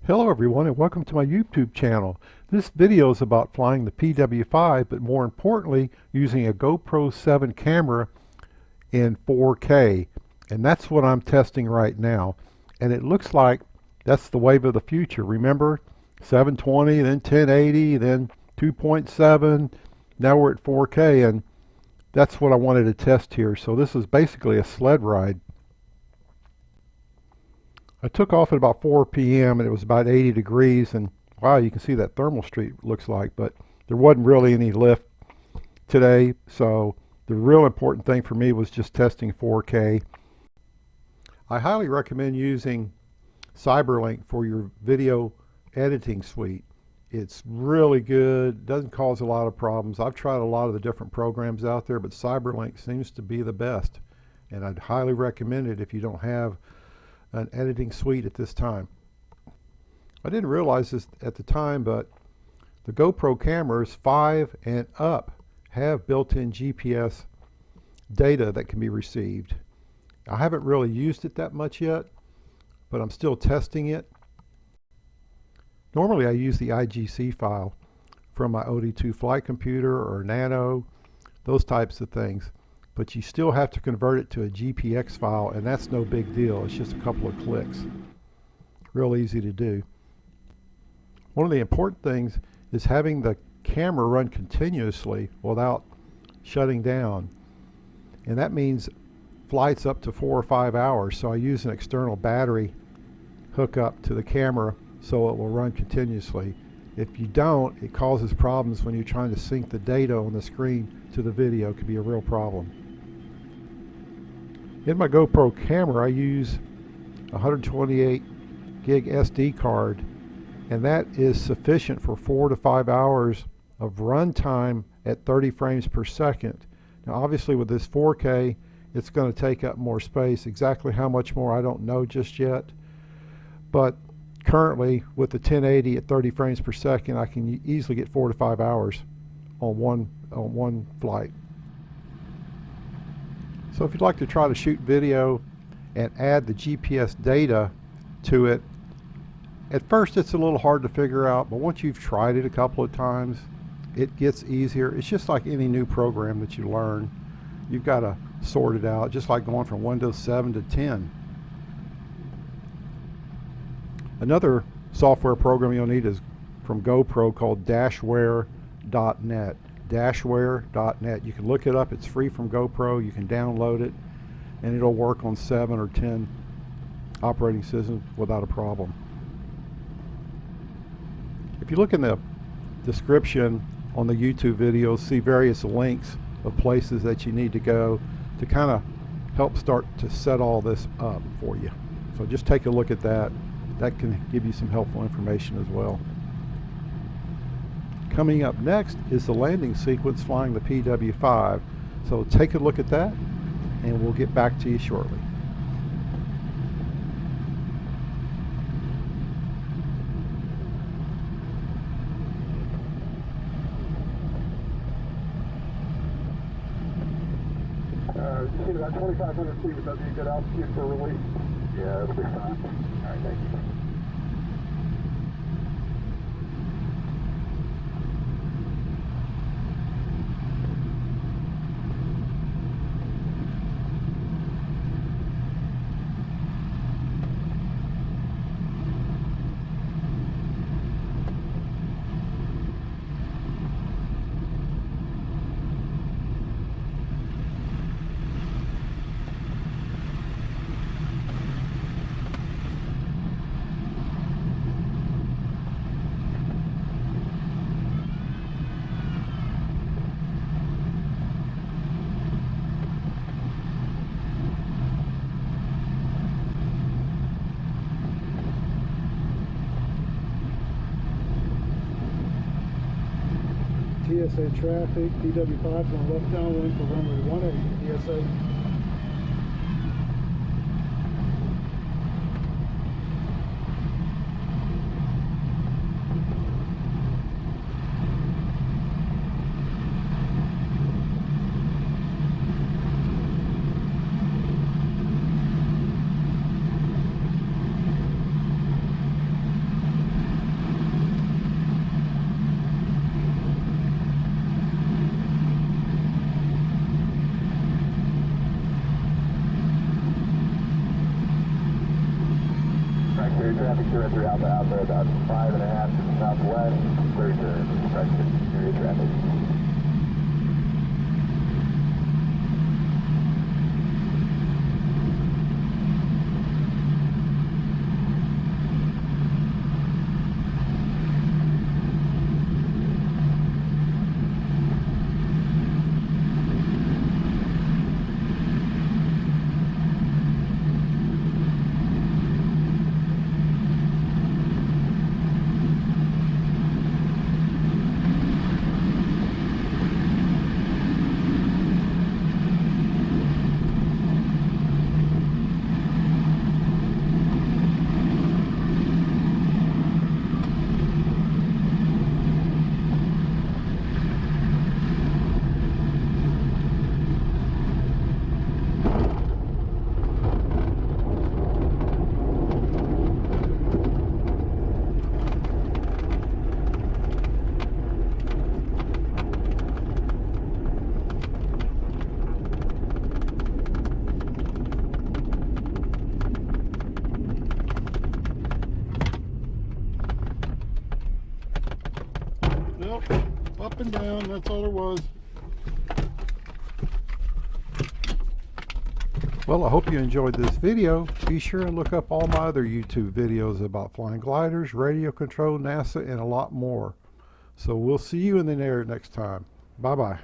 Hello everyone and welcome to my YouTube channel. This video is about flying the PW-5, but more importantly using a GoPro 7 camera in 4K, and that's what I'm testing right now. And it looks like that's the wave of the future. Remember, 720, then 1080, then 2.7, now we're at 4K, and that's what I wanted to test here. So this is basically a sled ride. I took off at about 4 p.m. and it was about 80 degrees, and wow, you can see that thermal streak looks like, but there wasn't really any lift today, so the real important thing for me was just testing 4K. I highly recommend using CyberLink for your video editing suite. It's really good, doesn't cause a lot of problems. I've tried a lot of the different programs out there, but CyberLink seems to be the best, and I'd highly recommend it if you don't have an editing suite at this time. I didn't realize this at the time, but the GoPro cameras 5 and up have built-in GPS data that can be received. I haven't really used it that much yet, but I'm still testing it. Normally I use the IGC file from my OD2 flight computer or Nano, those types of things. But you still have to convert it to a GPX file, and that's no big deal. It's just a couple of clicks. Real easy to do. One of the important things is having the camera run continuously without shutting down. And that means flights up to 4 or 5 hours. So I use an external battery hookup to the camera so it will run continuously. If you don't, it causes problems when you're trying to sync the data on the screen to the video. It could be a real problem. In my GoPro camera, I use a 128 gig SD card, and that is sufficient for 4 to 5 hours of run time at 30 frames per second. Now obviously with this 4K, it's going to take up more space. Exactly how much more I don't know just yet, but currently with the 1080 at 30 frames per second, I can easily get 4 to 5 hours on one flight. So if you'd like to try to shoot video and add the GPS data to it, at first it's a little hard to figure out, but once you've tried it a couple of times, it gets easier. It's just like any new program that you learn. You've got to sort it out, just like going from Windows 7 to 10. Another software program you'll need is from GoPro called Dashware.net. Dashware.net. You can look it up. It's free from GoPro. You can download it, and it'll work on 7 or 10 operating systems without a problem. If you look in the description on the YouTube video, see various links of places that you need to go to kind of help start to set all this up for you. So just take a look at that. That can give you some helpful information as well. Coming up next is the landing sequence flying the PW-5. So take a look at that, and we'll get back to you shortly. You see about 2,500 feet, would that be a good altitude for release? Yeah, that'll be fine. All right, thank you. TSA traffic, PW-5 going left downwind for runway 18, TSA. Area traffic 203 Alpha Alpha, about 5.5 to the southwest, clear to Preston, area traffic. Nope, up and down, that's all there was. Well, I hope you enjoyed this video. Be sure and look up all my other YouTube videos about flying gliders, radio control, NASA, and a lot more. So we'll see you in the air next time. Bye-bye.